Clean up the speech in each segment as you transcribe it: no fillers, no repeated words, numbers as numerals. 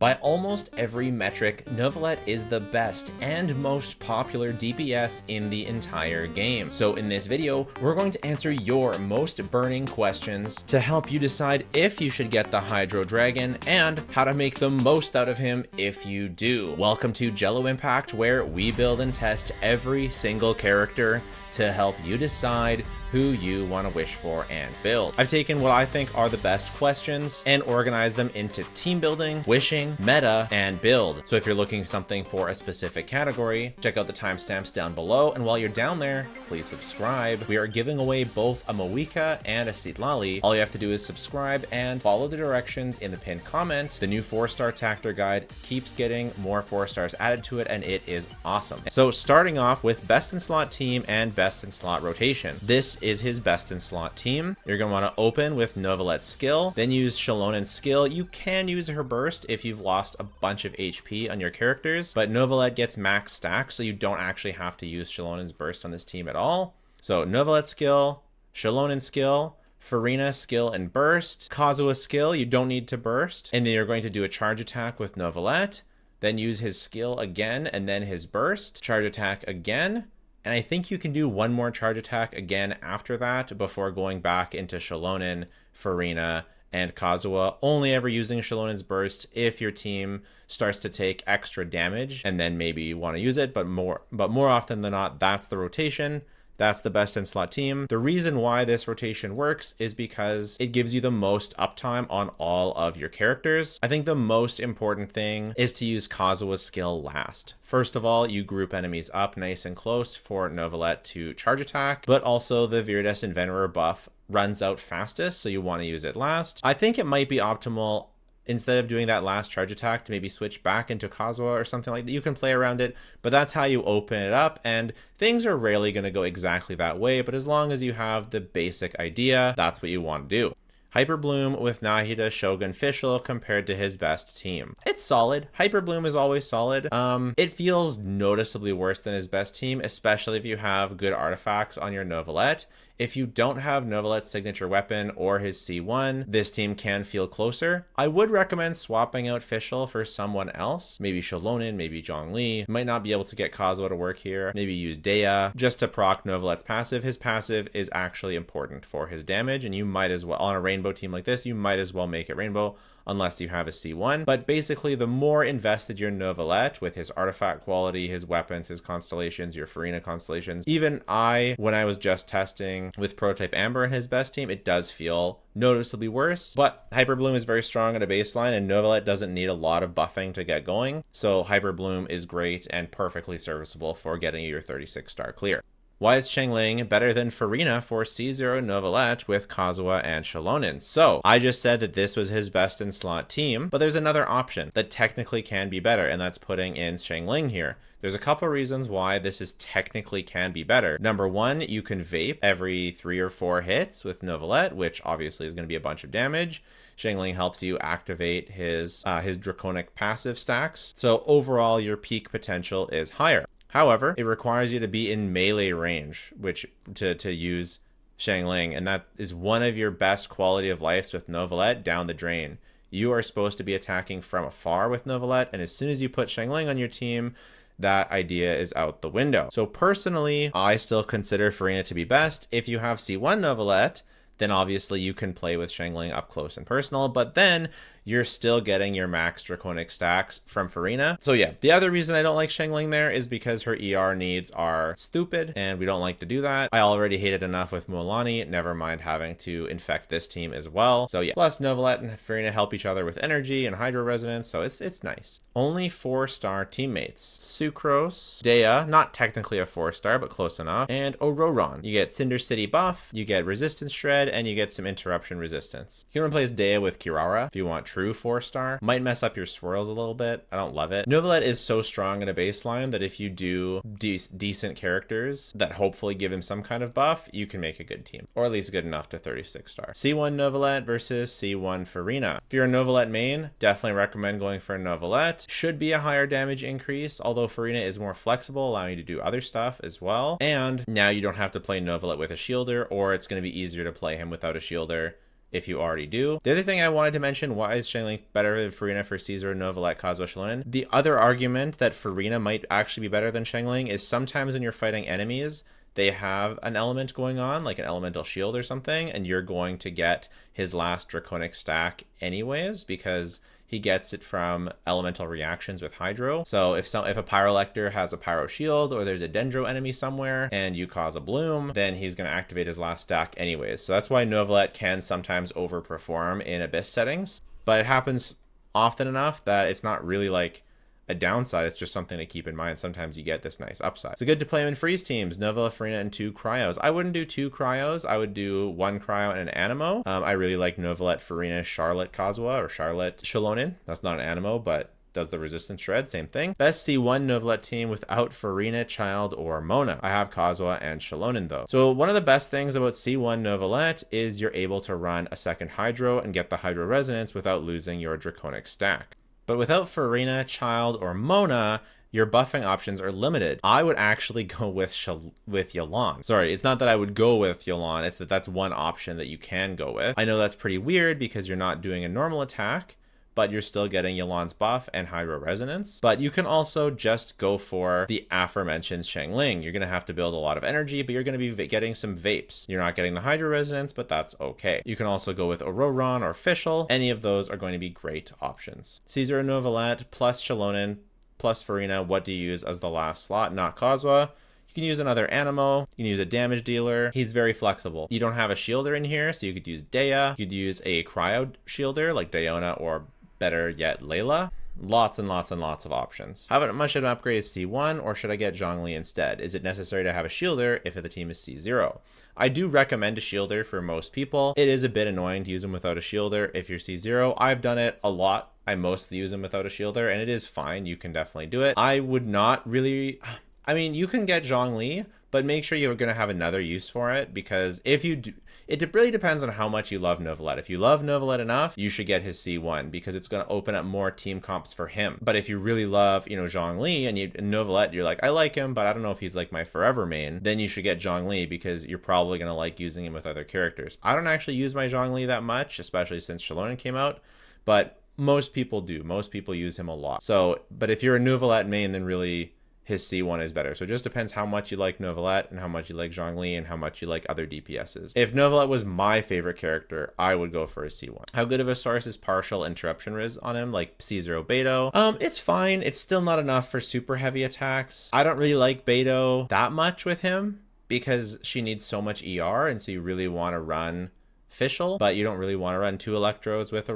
By almost every metric, Neuvillette is the best and most popular DPS in the entire game. So in this video, we're going to answer your most burning questions to help you decide if you should get the Hydro Dragon and how to make the most out of him if you do. Welcome to Jello Impact, where we build and test every single character to help you decide who you want to wish for and build. I've taken what I think are the best questions and organized them into team building, wishing, meta, and build. So if you're looking for something for a specific category, check out the timestamps down below. And while you're down there, please subscribe. We are giving away both a Moika and a Citlali. All you have to do is subscribe and follow the directions in the pinned comment. The new 4-star Tactor guide keeps getting more 4 stars added to it, and it is awesome. So starting off with best in slot team and best in slot rotation. This is his best in slot team. You're going to want to open with Neuvillette's skill, then use Shenhe's skill. You can use her burst if you've lost a bunch of HP on your characters, but Neuvillette gets max stack, so you don't actually have to use Shenhe's burst on this team at all. So Neuvillette's skill, Shenhe's skill, Furina skill and burst, Kazuha skill, you don't need to burst, and then you're going to do a charge attack with Neuvillette, then use his skill again, and then his burst, charge attack again. And I think you can do one more charge attack again after that before going back into Shenhe, Furina, and Kazuha, only ever using Shenhe's burst if your team starts to take extra damage, and then maybe you want to use it, but more often than not, that's the rotation. That's the best in slot team. The reason why this rotation works is because it gives you the most uptime on all of your characters. I think the most important thing is to use Kazuha's skill last. First of all, you group enemies up nice and close for Neuvillette to charge attack, but also the Viridescent Venerer buff runs out fastest, so you want to use it last. I think it might be optimal, instead of doing that last charge attack, to maybe switch back into Kazuha or something like that. You can play around it, but that's how you open it up, and things are rarely going to go exactly that way, but as long as you have the basic idea, that's what you want to do. Hyper Bloom with Nahida Shogun Fischl compared to his best team. It's solid. Hyper Bloom is always solid. It feels noticeably worse than his best team, especially if you have good artifacts on your Neuvillette. If you don't have Neuvillette's signature weapon or his C1, this team can feel closer. I would recommend swapping out Fischl for someone else. Maybe Shenhe, maybe Zhongli. Might not be able to get Kazuha to work here. Maybe use Dea just to proc Neuvillette's passive. His passive is actually important for his damage, and you might as well, on a rainbow team like this, you might as well make it rainbow unless you have a C1. But basically, the more invested your Neuvillette with his artifact quality, his weapons, his constellations, your Furina constellations. Even when I was just testing with Prototype Amber and his best team, it does feel noticeably worse. But Hyper Bloom is very strong at a baseline, and Neuvillette doesn't need a lot of buffing to get going. So Hyper Bloom is great and perfectly serviceable for getting your 36-star clear. Why is Xiangling better than Furina for C0 Neuvillette with Kazuha and Shenhe? So I just said that this was his best in slot team, but there's another option that technically can be better, and that's putting in Xiangling here. There's a couple of reasons why this is technically can be better. Number one, you can vape every 3 or 4 hits with Neuvillette, which obviously is going to be a bunch of damage. Xiangling helps you activate his draconic passive stacks. So overall, your peak potential is higher. However, it requires you to be in melee range, which to use Xiangling, and that is one of your best quality of lives with Neuvillette down the drain. You are supposed to be attacking from afar with Neuvillette, and as soon as you put Xiangling on your team, that idea is out the window. So personally, I still consider Furina to be best. If you have C1 Neuvillette, then obviously you can play with Xiangling up close and personal, but then you're still getting your max draconic stacks from Furina. So yeah, the other reason I don't like Xiangling there is because her ER needs are stupid, and we don't like to do that. I already hate it enough with Mualani, never mind having to infect this team as well. So yeah, plus Neuvillette and Furina help each other with energy and hydro resonance, so it's nice. Only 4-star teammates. Sucrose, Dea, not technically a 4-star, but close enough, and Ororon. You get Cinder City buff, you get resistance shred, and you get some interruption resistance. You can replace Dea with Kirara if you want true 4-star. Might mess up your swirls a little bit. I don't love it. Neuvillette is so strong at a baseline that if you do decent characters that hopefully give him some kind of buff, you can make a good team, or at least good enough to 36-star. C1 Neuvillette versus C1 Furina. If you're a Neuvillette main, definitely recommend going for a Neuvillette. Should be a higher damage increase, although Furina is more flexible, allowing you to do other stuff as well. And now you don't have to play Neuvillette with a shielder, or it's going to be easier to play him without a shielder if you already do. The other thing I wanted to mention, why is Xiangling better than Furina for Caesar, Neuvillette, Kazuha, Xilonen? The other argument that Furina might actually be better than Xiangling is sometimes when you're fighting enemies, they have an element going on, like an elemental shield or something, and you're going to get his last draconic stack anyways, because he gets it from elemental reactions with Hydro. So if a Pyrolector has a Pyro Shield, or there's a Dendro enemy somewhere and you cause a Bloom, then he's going to activate his last stack anyways. So that's why Neuvillette can sometimes overperform in Abyss settings, but it happens often enough that it's not really like a downside. It's just something to keep in mind. Sometimes you get this nice upside. So good to play him in freeze teams. Neuvillette, Furina, and 2 cryos. I wouldn't do 2 cryos. I would do 1 cryo and an animo. I really like Neuvillette, Furina, Charlotte, Kazuha, or Charlotte, Xilonen. That's not an animo, but does the resistance shred, same thing. Best C1 Neuvillette team without Furina, Childe, or Mona. I have Kazuha and Xilonen though. So one of the best things about C1 Neuvillette is you're able to run a second Hydro and get the Hydro Resonance without losing your Draconic stack. But without Furina, Childe, or Mona, your buffing options are limited. I would actually go with Yelan. Sorry, it's not that I would go with Yelan, it's that that's one option that you can go with. I know that's pretty weird because you're not doing a normal attack, but you're still getting Yelan's buff and Hydro Resonance. But you can also just go for the aforementioned Xiangling. You're going to have to build a lot of energy, but you're going to be getting some vapes. You're not getting the Hydro Resonance, but that's okay. You can also go with Auroron or Fischl. Any of those are going to be great options. Caesar and Neuvillette plus Xilonen plus Furina, what do you use as the last slot? Not Kazuha. You can use another Animo. You can use a damage dealer. He's very flexible. You don't have a shielder in here, so you could use Dea. You could use a cryo shielder like Diona, or better yet, Layla. Lots and lots and lots of options. How much should I upgrade C1, or should I get Zhongli instead? Is it necessary to have a shielder if the team is C0? I do recommend a shielder for most people. It is a bit annoying to use them without a shielder if you're C0. I've done it a lot. I mostly use them without a shielder, and it is fine. You can definitely do it. I would not really... I mean, you can get Zhongli, but make sure you're going to have another use for it, because if you do... It really depends on how much you love Neuvillette. If you love Neuvillette enough, you should get his C1 because it's going to open up more team comps for him. But if you really love, Zhongli and Neuvillette, you're like, I like him, but I don't know if he's like my forever main, then you should get Zhongli because you're probably going to like using him with other characters. I don't actually use my Zhongli that much, especially since Xilonen came out, but most people do. Most people use him a lot. So, but if you're a Neuvillette main, then really his C1 is better. So it just depends how much you like Neuvillette and how much you like Zhongli and how much you like other DPSs. If Neuvillette was my favorite character, I would go for a C1. How good of a source is partial interruption Riz on him, like C0 Beidou? It's fine. It's still not enough for super heavy attacks. I don't really like Beidou that much with him because she needs so much ER, and so you really want to run Fischl, but you don't really want to run 2 Electros with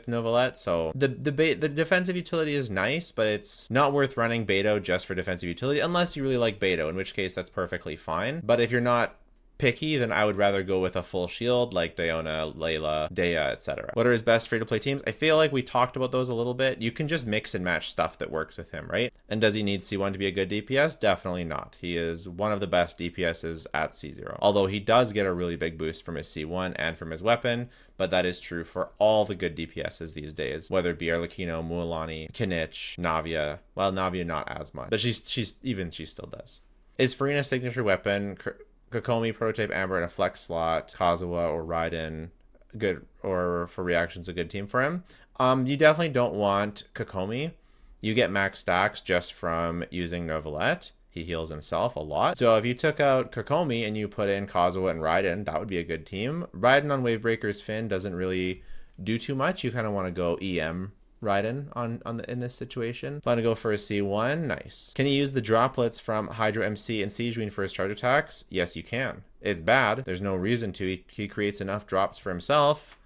Neuvillette. So the defensive utility is nice, but it's not worth running Beidou just for defensive utility unless you really like Beidou, in which case that's perfectly fine. But if you're not picky, then I would rather go with a full shield like Diona, Layla, Dea, etc. What are his best free-to-play teams? I feel like we talked about those a little bit. You can just mix and match stuff that works with him, right? And does he need C1 to be a good DPS? Definitely not. He is one of the best DPSs at C0. Although he does get a really big boost from his C1 and from his weapon, but that is true for all the good DPSs these days, whether it be Arlecchino, Mualani, Kinich, Navia. Well, Navia not as much, but she still does. Is Furina's signature weapon Kokomi, Prototype Amber, and a flex slot, Kazuha or Raiden, good, or for reactions, a good team for him? You definitely don't want Kokomi. You get max stacks just from using Neuvillette. He heals himself a lot. So if you took out Kokomi and you put in Kazuha and Raiden, that would be a good team. Raiden on Wavebreaker's Fin doesn't really do too much. You kind of want to go EM Raiden in this situation. Plan to go for a C1. Nice. Can you use the droplets from Hydro MC and Sigewinne for his charge attacks? Yes, you can. It's bad. There's no reason to. He creates enough drops for himself,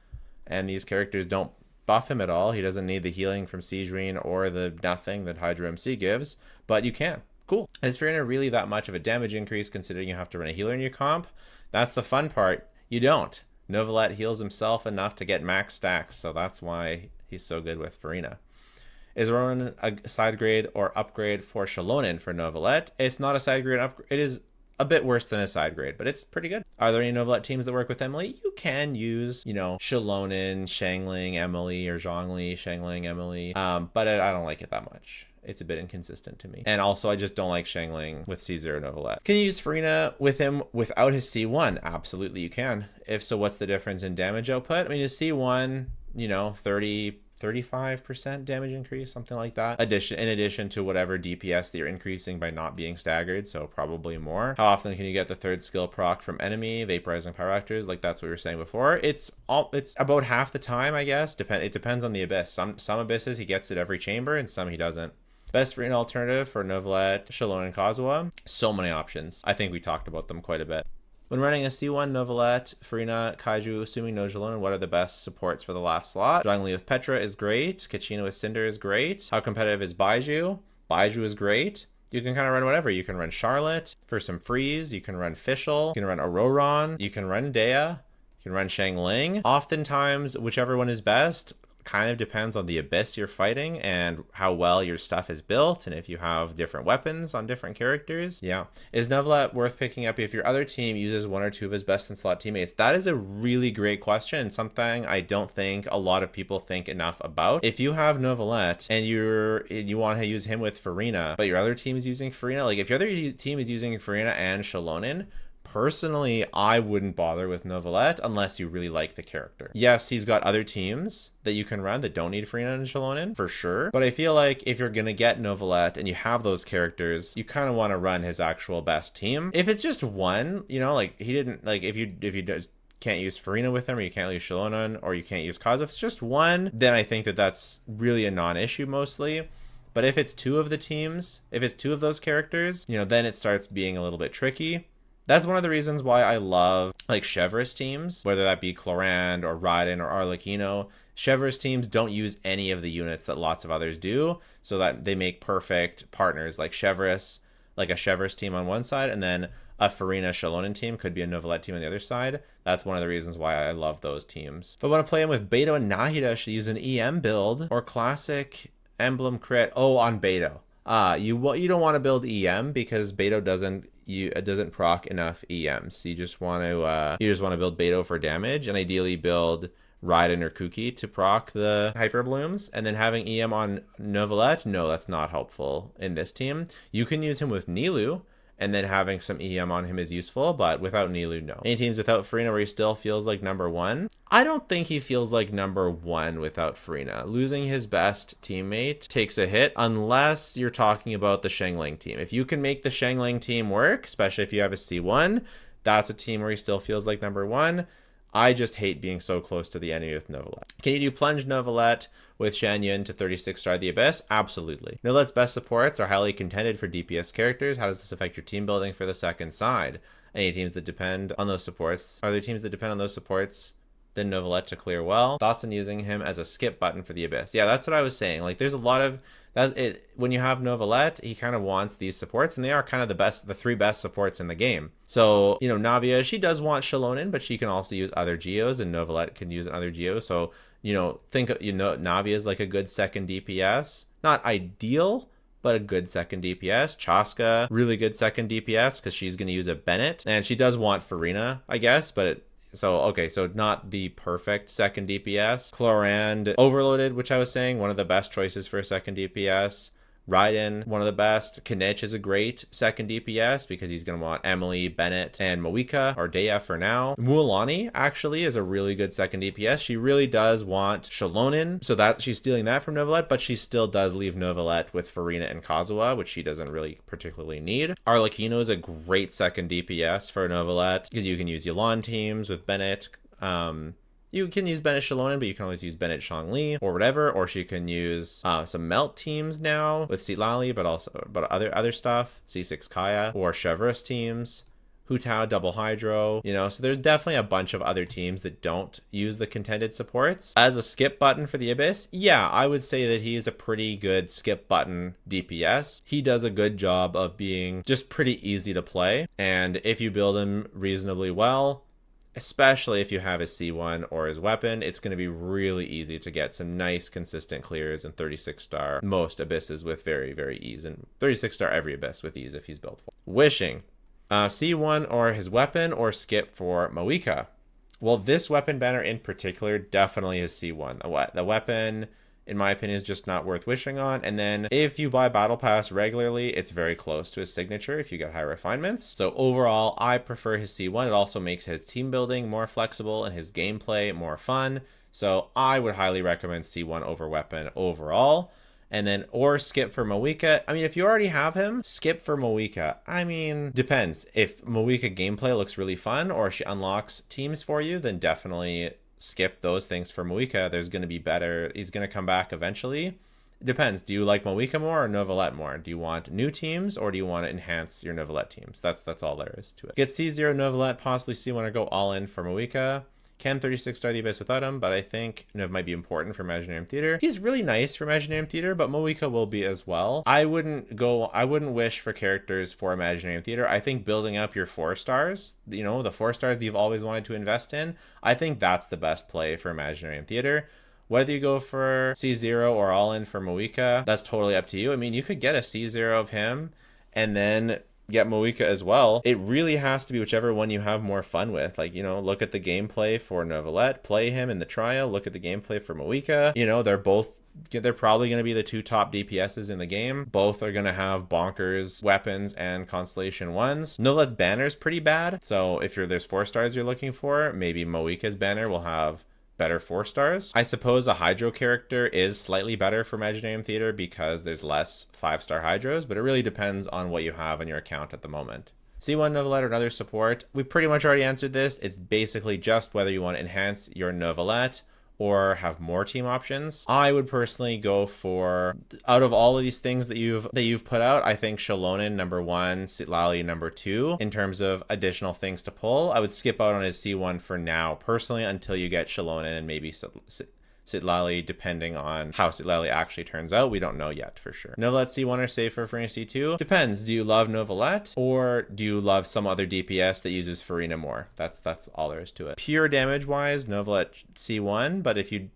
and these characters don't buff him at all. He doesn't need the healing from Sigewinne or the nothing that Hydro MC gives, but you can. Cool. Is Furina really that much of a damage increase considering you have to run a healer in your comp? That's the fun part. You don't. Neuvillette heals himself enough to get max stacks, so that's why he's so good with Furina. Is Ronan a side grade or upgrade for Xilonen for Neuvillette? It's not a side grade upgrade. It is a bit worse than a side grade, but it's pretty good. Are there any Neuvillette teams that work with Emily? You can use, you know, Xilonen, Xiangling, Emily, or Zhongli, Xiangling, Emily, but I don't like it that much. It's a bit inconsistent to me. And also, I just don't like Xiangling with C0 Neuvillette. Can you use Farina with him without his C1? Absolutely, you can. If so, what's the difference in damage output? I mean, his C1, you know, 35% damage increase, something like that. In addition to whatever DPS that you're increasing by not being staggered, so probably more. How often can you get the third skill proc from enemy, vaporizing pyroactors? Like that's what we were saying before. It's about half the time, I guess. It depends on the abyss. Some abysses he gets it every chamber, and some he doesn't. Best Farina alternative for Neuvillette, Xilonen, and Kazuha. So many options. I think we talked about them quite a bit. When running a C1, Neuvillette, Farina, Kaiju, assuming no Xilonen, what are the best supports for the last slot? Zhongli with Petra is great. Keqing with Cinder is great. How competitive is Baiju? Baiju is great. You can kind of run whatever. You can run Charlotte for some freeze. You can run Fischl. You can run Auroron. You can run Dea. You can run Xiangling. Oftentimes, whichever one is best kind of depends on the abyss you're fighting and how well your stuff is built, and if you have different weapons on different characters. Yeah. Is Neuvillette worth picking up if your other team uses one or two of his best in slot teammates? That is a really great question, and something I don't think a lot of people think enough about. If you have Neuvillette and you want to use him with Farina, but your other team is using Farina, like if your other team is using Farina and Xilonen, personally, I wouldn't bother with Neuvillette unless you really like the character. Yes, he's got other teams that you can run that don't need Farina and Xilonen, for sure. But I feel like if you're going to get Neuvillette and you have those characters, you kind of want to run his actual best team. If it's just one, you know, like he didn't, like if you can't use Farina with him, or you can't use Xilonen, or you can't use Kazuha, if it's just one, then I think that that's really a non-issue mostly. But if it's two of the teams, if it's two of those characters, you know, then it starts being a little bit tricky. That's one of the reasons why I love like Chevreuse teams, whether that be Clorand or Raiden or Arlecchino. Chevreuse teams don't use any of the units that lots of others do, so that they make perfect partners, like Chevreuse, like a Chevreuse team on one side, and then a Farina Xilonen team could be a Neuvillette team on the other side. That's one of the reasons why I love those teams. If I want to play him with Beto and Nahida, I should use an EM build or classic emblem crit. Oh, on Beto. You don't want to build EM because Beto doesn't proc enough EMs. You just want to build Beto for damage, and ideally build Raiden or Kuki to proc the hyper blooms. And then having EM on Neuvillette, no, that's not helpful in this team. You can use him with Nilou, and then having some EM on him is useful, but without Nilou, no. Any teams without Farina where he still feels like number one? I don't think he feels like number one without Farina. Losing his best teammate takes a hit unless you're talking about the Xiangling team. If you can make the Xiangling team work, especially if you have a C1, that's a team where he still feels like number one. I just hate being so close to the enemy with Neuvillette. Can you do plunge Neuvillette with Shen Yun to 36-star the Abyss? Absolutely. Neuvillette's best supports are highly contended for DPS characters. How does this affect your team building for the second side? Any teams that depend on those supports? Are there teams that depend on those supports than Neuvillette to clear well? Thoughts on using him as a skip button for the Abyss? Yeah, that's what I was saying. Like, there's a lot of when you have Neuvillette, he kind of wants these supports, and they are kind of the three best supports in the game. So, you know, Navia, she does want Xilonen, but she can also use other Geos, and Neuvillette can use another Geo. So, you know, Navia is like a good second DPS. Not ideal, but a good second DPS. Chaska, really good second DPS, because she's going to use a Bennett. And she does want Farina, I guess, but so not the perfect second DPS. Clorand, Overloaded, which I was saying, one of the best choices for a second DPS. Raiden, one of the best. Kinich is a great second DPS because he's going to want Emily, Bennett, and Moika, or Dea for now. Mualani actually is a really good second DPS. She really does want Xilonen, so that she's stealing that from Neuvillette, but she still does leave Neuvillette with Farina and Kazuha, which she doesn't really particularly need. Arlecchino is a great second DPS for Neuvillette because you can use Yulan teams with Bennett. You can use Bennett Xilonen, but you can always use Bennett Zhongli or whatever, or she can use some melt teams now with Citlali, but other stuff, C6 Kaya, or Chevreuse teams, Hu Tao, Double Hydro, you know, so there's definitely a bunch of other teams that don't use the contended supports. As a skip button for the Abyss, yeah, I would say that he is a pretty good skip button DPS. He does a good job of being just pretty easy to play, and if you build him reasonably well, especially if you have his C1 or his weapon, it's going to be really easy to get some nice consistent clears and 36-star most abysses with very, very ease, and 36-star every abyss with ease if he's built for. Wishing. C1 or his weapon, or skip for Moika. Well, this weapon banner in particular definitely is C1. The weapon, in my opinion, is just not worth wishing on. And then if you buy Battle Pass regularly, it's very close to his signature if you get high refinements. So overall, I prefer his C1. It also makes his team building more flexible and his gameplay more fun. So I would highly recommend C1 over weapon overall. And then, or skip for Moika. I mean, if you already have him, skip for Moika. I mean, depends. If Moika gameplay looks really fun or she unlocks teams for you, then definitely skip those things for Moika. There's going to be better. He's going to come back eventually. It depends. Do you like Moika more or Neuvillette more? Do you want new teams or do you want to enhance your Neuvillette teams? That's all there is to it. Get C0 Neuvillette, possibly C1 or go all in for Moika. Can 36 star the Abyss without him, but I think Neuv might be important for Imaginarium Theater. He's really nice for Imaginarium Theater, but Moika will be as well. I wouldn't wish for characters for Imaginarium Theater. I think building up your 4 stars, you know, the 4 stars that you've always wanted to invest in, I think that's the best play for Imaginarium Theater. Whether you go for C0 or all in for Moika, that's totally up to you. I mean, you could get a C0 of him and then get Moika as well. It really has to be whichever one you have more fun with. Like, you know, look at the gameplay for Neuvillette, play him in the trial, look at the gameplay for Moika. You know, they're probably going to be the 2 top DPSs in the game. Both are going to have bonkers weapons and Constellation 1s. Neuvillette's banner is pretty bad. So if there's 4 stars you're looking for, maybe Moika's banner will have better 4 stars. I suppose a Hydro character is slightly better for Imaginarium Theater because there's less 5-star Hydros, but it really depends on what you have on your account at the moment. C1 Neuvillette or another support. We pretty much already answered this. It's basically just whether you want to enhance your Neuvillette or have more team options. I would personally go for, out of all of these things that you've put out, I think Xilonen number 1, Citlali number 2 in terms of additional things to pull. I would skip out on his C1 for now personally until you get Xilonen and maybe Citlali, depending on how Citlali actually turns out. We don't know yet for sure. Neuvillette C1 or safer for C2? Depends. Do you love Neuvillette or do you love some other DPS that uses Farina more? That's all there is to it. Pure damage wise, Neuvillette C1, but if you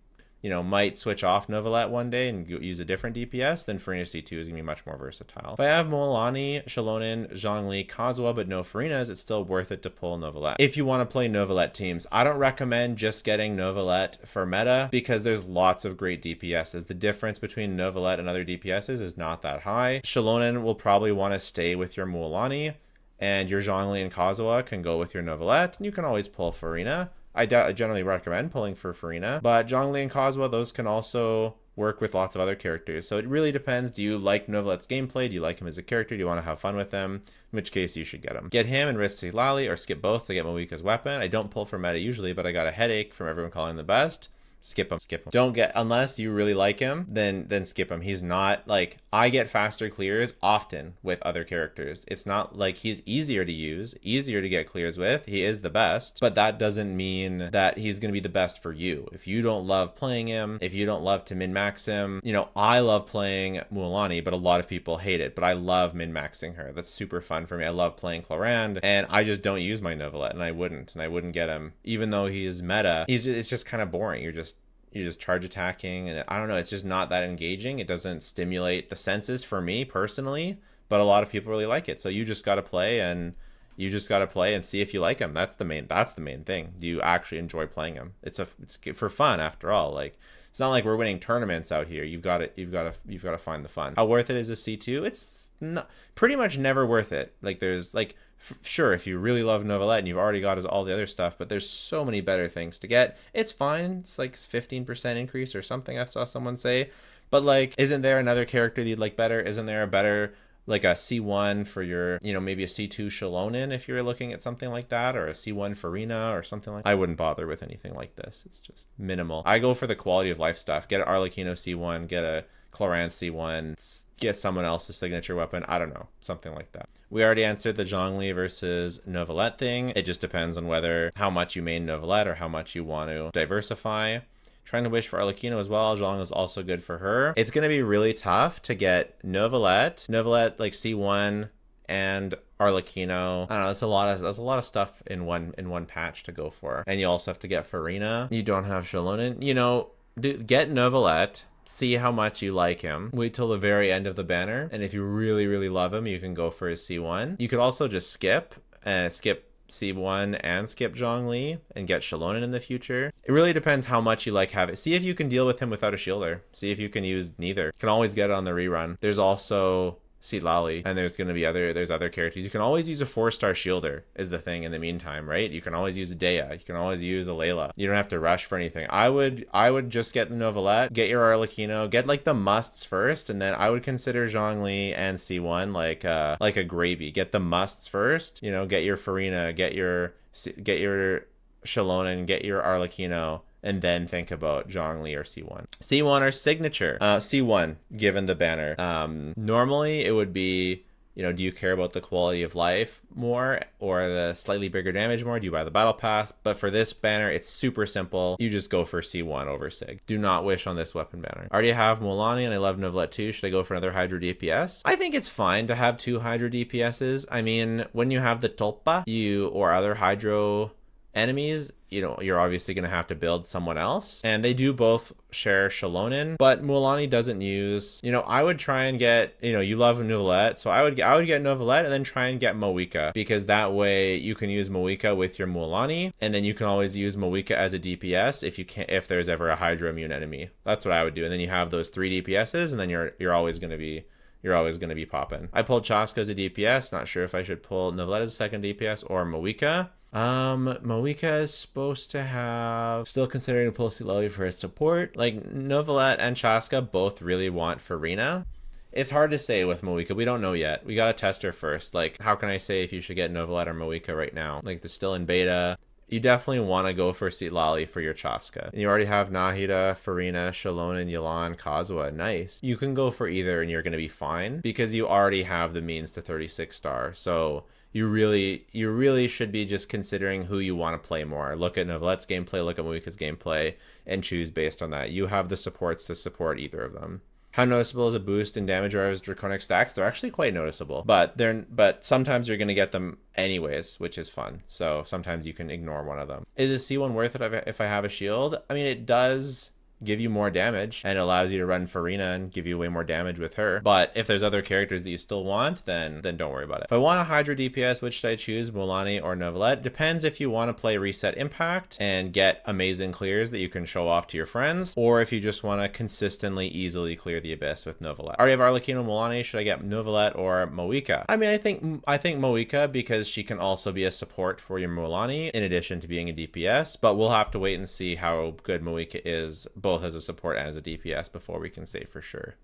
might switch off Neuvillette one day and use a different DPS, then Farina C2 is going to be much more versatile. If I have Mualani, Xilonen, Zhongli, Kazuha, but no Farinas, it's still worth it to pull Neuvillette. If you want to play Neuvillette teams, I don't recommend just getting Neuvillette for meta because there's lots of great DPSs. The difference between Neuvillette and other DPSs is not that high. Xilonen will probably want to stay with your Mualani, and your Zhongli and Kazuha can go with your Neuvillette, and you can always pull Farina. I generally recommend pulling for Farina, but Zhongli and Kazuha, those can also work with lots of other characters. So it really depends. Do you like Neuvillette's gameplay? Do you like him as a character? Do you want to have fun with him? In which case you should get him. Get him and risk Citlali or skip both to get Moika's weapon. I don't pull for meta usually, but I got a headache from everyone calling him the best. Skip him. Don't get, unless you really like him, then skip him. He's not like, I get faster clears often with other characters. It's not like he's easier to use, easier to get clears with. He is the best, but that doesn't mean that he's going to be the best for you. If you don't love playing him, if you don't love to min-max him, I love playing Mualani, but a lot of people hate it, but I love min-maxing her. That's super fun for me. I love playing Clorand, and I just don't use my Neuvillette, and I wouldn't get him. Even though he is meta, it's just kind of boring. You're just charge attacking, and I don't know, it's just not that engaging. It doesn't stimulate the senses for me personally, but a lot of people really like it. So you just got to play and see if you like him. That's the main thing. Do you actually enjoy playing him? It's for fun after all. Like, it's not like we're winning tournaments out here. You've got to find the fun. How worth it is a C2? It's not, pretty much never worth it. Like, there's like, sure, if you really love Neuvillette and you've already got all the other stuff, but there's so many better things to get. It's fine. It's like 15% increase or something, I saw someone say. But like, isn't there another character that you'd like better? Isn't there a better, like a C1 for your, maybe a C2 Xilonen if you're looking at something like that, or a C1 Farina or something like that? I wouldn't bother with anything like this. It's just minimal. I go for the quality of life stuff. Get an Arlecchino C1, get a Clorand C1, get someone else's signature weapon. I don't know, something like that. We already answered the Zhongli versus Neuvillette thing. It just depends on how much you main Neuvillette or how much you want to diversify. Trying to wish for Arlecchino as well. Zhong is also good for her. It's going to be really tough to get Neuvillette like C1 and Arlecchino. I don't know, that's a lot of stuff in one patch to go for. And you also have to get Farina. You don't have Xilonen. Get Neuvillette. See how much you like him. Wait till the very end of the banner, and if you really, really love him, you can go for his C1. You could also just skip skip C1 and skip Zhongli and get Shenhe in the future. It really depends how much you like have it. See if you can deal with him without a shielder. See if you can use neither. You can always get it on the rerun. There's also Lali, and there's going to be other characters. You can always use a 4-star shielder is the thing in the meantime, right? You can always use a Dea. You can always use a Layla. You don't have to rush for anything. I would just get the Neuvillette, get your Arlecchino, get like the musts first, and then I would consider Zhongli and C1 like a gravy. Get the musts first, you know, get your Farina, get your Shenhe, get your Arlecchino, and then think about Zhongli or C1. C1 or signature. C1, given the banner. Normally, it would be, you know, do you care about the quality of life more or the slightly bigger damage more? Do you buy the battle pass? But for this banner, it's super simple. You just go for C1 over Sig. Do not wish on this weapon banner. I already have Mulanni and I love Neuvillette too. Should I go for another Hydro DPS? I think it's fine to have 2 Hydro DPSs. I mean, when you have the Tulpa, or other Hydro enemies, you know, you're obviously going to have to build someone else, and they do both share Shenhe, but Mulanni doesn't use, you know, I would try and get, you know, you love Neuvillette, so I would get Neuvillette and then try and get Moika, because that way you can use Moika with your Mulanni, and then you can always use Moika as a DPS if there's ever a Hydro immune enemy. That's what I would do, and then you have those 3 DPSs, and then you're always going to be popping. I pulled Chaska as a DPS. Not sure if I should pull Neuvillette as a second DPS or Moika. Moika is supposed to have, still considering pull Lily for its support. Like, Neuvillette and Chaska both really want Farina. It's hard to say with Moika. We don't know yet. We gotta test her first. Like, how can I say if you should get Neuvillette or Moika right now? Like, they're still in beta. You definitely want to go for Lali for your Chaska. And you already have Nahida, Farina, Shenhe, Yelan, Kazuha. Nice. You can go for either and you're going to be fine because you already have the means to 36 star. So you really should be just considering who you want to play more. Look at Neuvillette's gameplay, look at Moika's gameplay, and choose based on that. You have the supports to support either of them. How noticeable is a boost in damage or as Draconic stacks? They're actually quite noticeable, but sometimes you're going to get them anyways, which is fun. So sometimes you can ignore one of them. Is a C1 worth it if I have a shield? I mean, it does give you more damage and allows you to run Farina and give you way more damage with her. But if there's other characters that you still want, then don't worry about it. If I want a Hydra DPS, which should I choose, Mulanni or Neuvillette? Depends if you want to play Reset Impact and get amazing clears that you can show off to your friends, or if you just want to consistently easily clear the Abyss with Neuvillette. I already have Arlecchino and Mulanni. Should I get Neuvillette or Moika? I mean, I think Moika, because she can also be a support for your Mulanni in addition to being a DPS, but we'll have to wait and see how good Moika is both as a support and as a DPS before we can say for sure.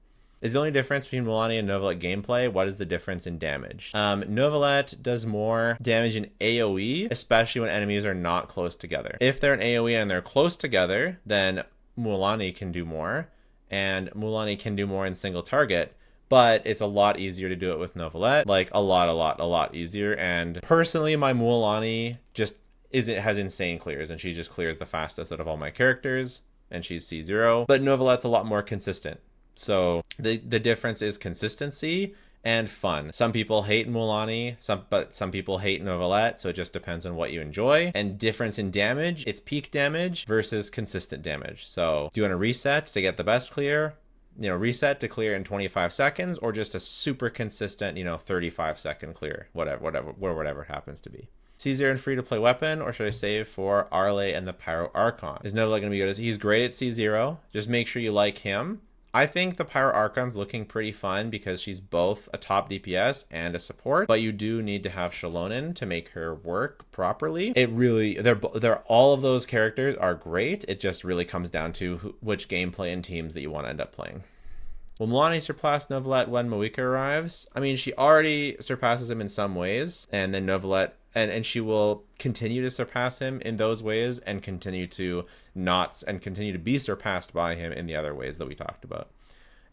Is the only difference between Mulanni and Neuvillette gameplay? What is the difference in damage? Neuvillette does more damage in AoE, especially when enemies are not close together. If they're in AoE and they're close together, then Mulanni can do more, and Mulanni can do more in single target, but it's a lot easier to do it with Neuvillette, like a lot easier. And personally, my Mulanni just has insane clears, and she just clears the fastest out of all my characters, and she's C0, but Neuvillette's a lot more consistent. So the difference is consistency and fun. Some people hate Mulanni, but some people hate Neuvillette, so it just depends on what you enjoy. And difference in damage, it's peak damage versus consistent damage. So do you want to reset to get the best clear? You know, reset to clear in 25 seconds, or just a super consistent, 35-second clear, whatever happens to be. C0 and free-to-play weapon, or should I save for Arle and the Pyro Archon? Is Neuvillette going to be good? He's great at C0. Just make sure you like him. I think the Pyro Archon's looking pretty fun because she's both a top DPS and a support, but you do need to have Shenhe to make her work properly. It really, all of those characters are great. It just really comes down to which gameplay and teams that you want to end up playing. Will Mulanni surpass Neuvillette when Moika arrives? I mean, she already surpasses him in some ways, and then Neuvillette, and she will continue to surpass him in those ways and continue to be surpassed by him in the other ways that we talked about.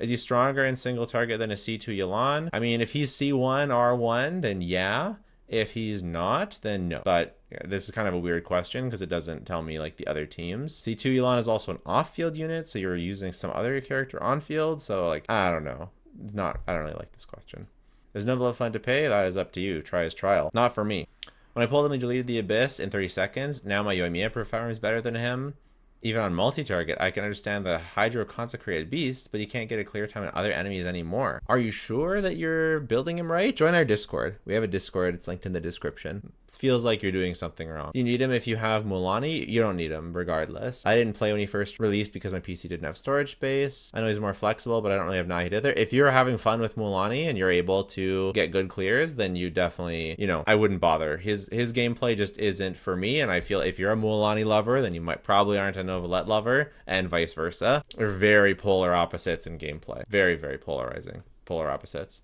Is he stronger in single target than a C2 Yelan? I mean, if he's C1 R1, then yeah. If he's not, then no. But yeah, this is kind of a weird question because it doesn't tell me like the other teams. C2 Yelan is also an off-field unit, so you're using some other character on-field. So like, I don't know. I don't really like this question. There's no level fund to pay. That is up to you. Try his trial. Not for me. When I pulled him and deleted the Abyss in 30 seconds, now my yoimiya performs better than him. Even on multi-target, I can understand the Hydro Consecrated Beast, but you can't get a clear time on other enemies anymore. Are you sure that you're building him right? Join our Discord. We have a Discord. It's linked in the description. It feels like you're doing something wrong. You need him if you have Mulan. You don't need him regardless. I didn't play when he first released because my PC didn't have storage space. I know he's more flexible, but I don't really have Nahida either. If you're having fun with Mulan and you're able to get good clears, then you definitely, you know, I wouldn't bother. His gameplay just isn't for me, and I feel if you're a Mulan lover, then you might probably aren't a Neuvillette lover, and vice versa. They're very polar opposites in gameplay. Very, very polarizing. Polar opposites.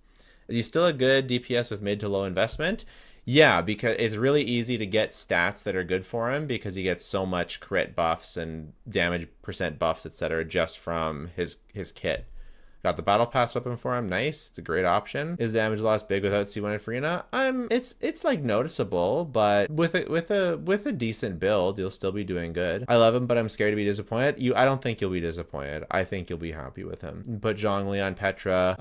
Is he still a good DPS with mid to low investment? Yeah, because it's really easy to get stats that are good for him because he gets so much crit buffs and damage percent buffs, etc. just from his kit. Got the battle pass weapon for him. Nice. It's a great option. Is damage loss big without C1 and Farina? It's like noticeable, but with a decent build, you'll still be doing good. I love him, but I'm scared to be disappointed. I don't think you'll be disappointed. I think you'll be happy with him. Put Zhongli on Petra.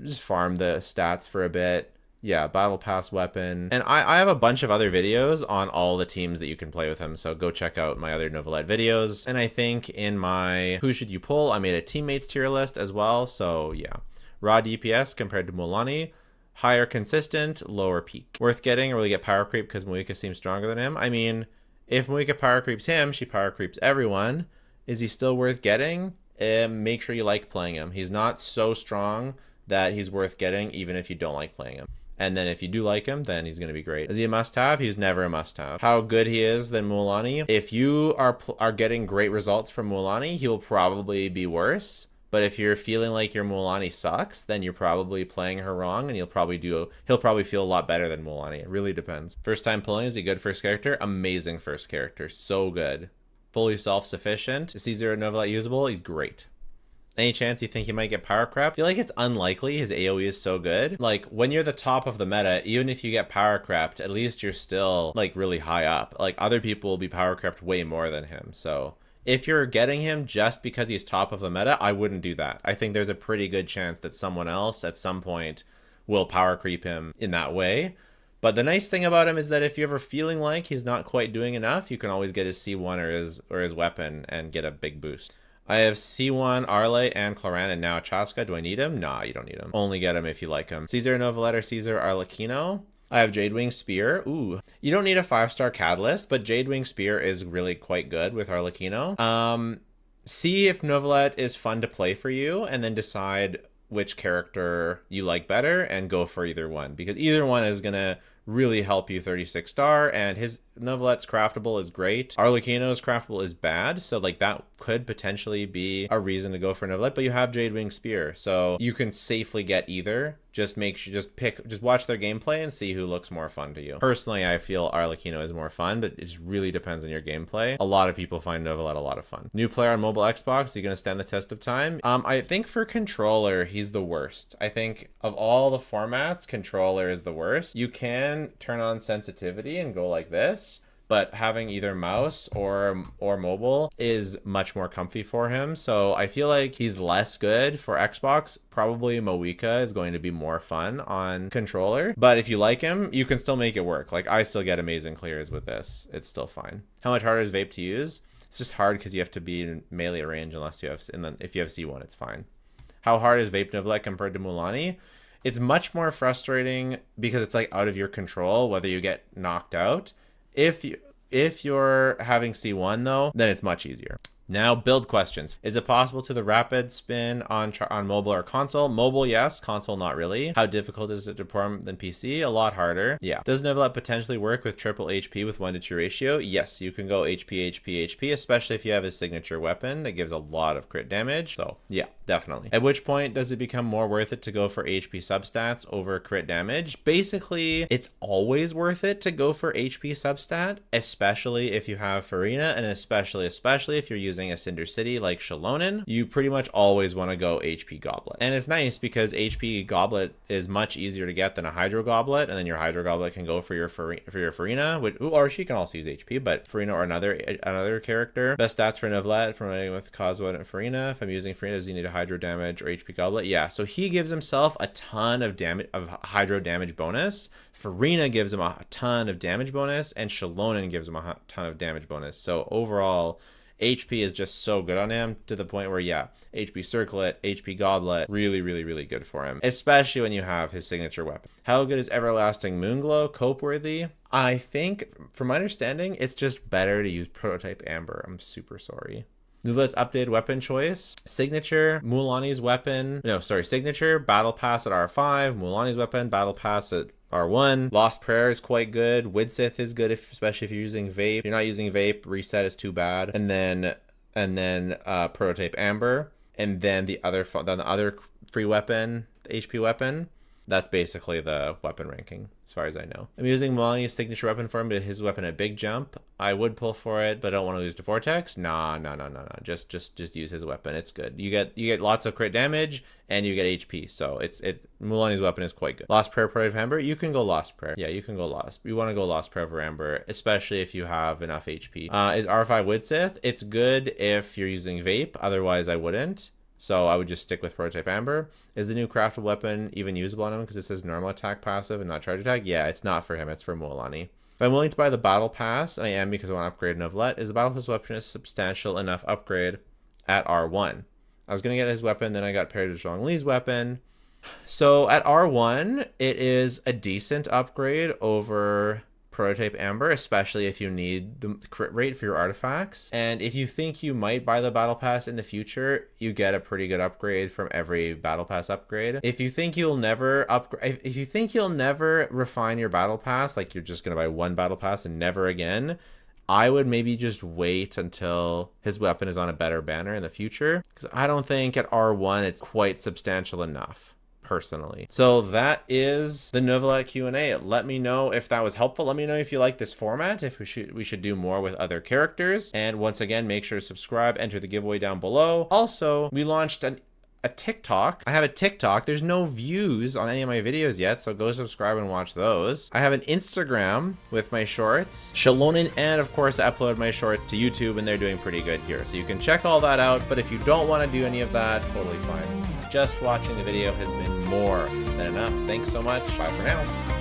Just farm the stats for a bit. Yeah, battle pass weapon. And I have a bunch of other videos on all the teams that you can play with him, so go check out my other Neuvillette videos. And I think in my Who Should You Pull, I made a teammates tier list as well, so yeah. Raw DPS compared to Mulan, higher consistent, lower peak. Worth getting, or will you get power creep because Muika seems stronger than him? I mean, if Muika power creeps him, she power creeps everyone. Is he still worth getting? Make sure you like playing him. He's not so strong that he's worth getting, even if you don't like playing him. And then if you do like him, then he's going to be great. Is he a must-have? He's never a must-have. How good he is than Mulan? If you are getting great results from Mulan, he will probably be worse. But if you're feeling like your Mulan sucks, then you're probably playing her wrong, and he'll probably feel a lot better than Mulan. It really depends. First time pulling, is he good first character? Amazing first character. So good. Fully self-sufficient. Is Caesar Neuvillette usable? He's great. Any chance you think he might get power crept? I feel like it's unlikely. His AoE is so good. Like, when you're the top of the meta, even if you get power crept, at least you're still, like, really high up. Like, other people will be power crept way more than him. So, if you're getting him just because he's top of the meta, I wouldn't do that. I think there's a pretty good chance that someone else at some point will power creep him in that way. But the nice thing about him is that if you're ever feeling like he's not quite doing enough, you can always get his C1 or his weapon and get a big boost. I have C1, Arle, and Cloran, and now Chaska. Do I need him? Nah, you don't need him. Only get him if you like him. Caesar Neuvillette or Caesar Arlecchino. I have Jadewing Spear. Ooh. You don't need a 5-star Catalyst, but Jadewing Spear is really quite good with Arlecchino. See if Neuvillette is fun to play for you, and then decide which character you like better, and go for either one. Because either one is going to really help you 36 star, and his Neuvillette's craftable is great. Arlecchino's craftable is bad, so like that could potentially be a reason to go for Neuvillette, but you have Jadewing Spear, so you can safely get either. Just watch their gameplay and see who looks more fun to you. Personally, I feel Arlecchino is more fun, but it just really depends on your gameplay. A lot of people find Neuvillette a lot of fun. New player on mobile Xbox, are you going to stand the test of time? I think for controller, he's the worst. I think of all the formats, controller is the worst. You can turn on sensitivity and go like this, but having either mouse or mobile is much more comfy for him. So I feel like he's less good for Xbox. Probably Moika is going to be more fun on controller. But if you like him, you can still make it work. Like, I still get amazing clears with this. It's still fine. How much harder is Vape to use? It's just hard because you have to be in melee range unless you have, and then if you have C1, it's fine. How hard is Vape Neuvillette compared to Mulan? It's much more frustrating because it's like out of your control whether you get knocked out. If you're having C1 though, then it's much easier. Now, build questions. Is it possible to the rapid spin on mobile or console? Mobile, yes. Console, not really. How difficult is it to perform than PC? A lot harder. Yeah. Does Neuvillette potentially work with triple HP with 1-to-2 ratio? Yes, you can go HP, HP, HP, especially if you have his signature weapon that gives a lot of crit damage. So, yeah, definitely. At which point does it become more worth it to go for HP substats over crit damage? Basically, it's always worth it to go for HP substat, especially if you have Farina, and especially if you're using a Cinder City like Shallonen, you pretty much always want to go HP Goblet. And it's nice because HP Goblet is much easier to get than a Hydro Goblet, and then your Hydro Goblet can go for your Farina, or she can also use HP, but Farina or another character. Best stats for Neuvillette from with Coswood and Farina. If I'm using Farina, does he need a Hydro damage or HP Goblet? Yeah, so he gives himself a ton of damage of Hydro damage bonus. Farina gives him a ton of damage bonus, and Shallonen gives him a ton of damage bonus. So overall, HP is just so good on him to the point where, yeah, HP Circlet, HP Goblet, really, really, really good for him, especially when you have his signature weapon. How good is Everlasting Moonglow? Cope-worthy? I think, from my understanding, it's just better to use Prototype Amber. I'm super sorry. Neuvillette's updated weapon choice. Signature, Mulaney's weapon. No, sorry, signature, Battle Pass at R5, Mulaney's weapon, Battle Pass at R1. Lost Prayer is quite good. Widsith is good, especially if you're using Vape. If you're not using Vape, Reset is too bad. And then Prototype Amber. And then the other free weapon, the HP weapon. That's basically the weapon ranking, as far as I know. I'm using Mulaney's signature weapon for him, but his weapon at Big Jump. I would pull for it, but I don't want to lose to Vortex. Nah. Just use his weapon. It's good. You get lots of crit damage and you get HP. So Mulaney's weapon is quite good. Lost Prayer, Prototype Amber. You can go Lost Prayer. Yeah, you can go Lost. You want to go Lost Prayer over Amber, especially if you have enough HP. Is R5 Widsith? It's good if you're using Vape. Otherwise, I wouldn't. So I would just stick with Prototype Amber. Is the new crafted weapon even usable on him because it says normal attack passive and not charge attack? Yeah, it's not for him. It's for Mulaney. If I'm willing to buy the Battle Pass, and I am because I want to upgrade Neuvillette, is the Battle Pass weapon a substantial enough upgrade at R1? I was going to get his weapon, then I got paired with Zhongli's weapon. So at R1, it is a decent upgrade over Prototype Amber, especially if you need the crit rate for your artifacts. And if you think you might buy the Battle Pass in the future, you get a pretty good upgrade from every Battle Pass upgrade. If you think you'll never upgrade, if you think you'll never refine your Battle Pass, like you're just gonna buy one Battle Pass and never again, I would maybe just wait until his weapon is on a better banner in the future, because I don't think at R1 it's quite substantial enough, personally. So that is the Neuvillette Q&A. Let me know if that was helpful. Let me know if you like this format, if we should do more with other characters. And once again, make sure to subscribe, enter the giveaway down below. Also, we launched a TikTok. I have a TikTok. There's no views on any of my videos yet, so go subscribe and watch those. I have an Instagram with my shorts, Shalonin, and of course I upload my shorts to YouTube, and they're doing pretty good here. So you can check all that out, but if you don't want to do any of that, totally fine. Just watching the video has been more than enough. Thanks so much. Bye for now.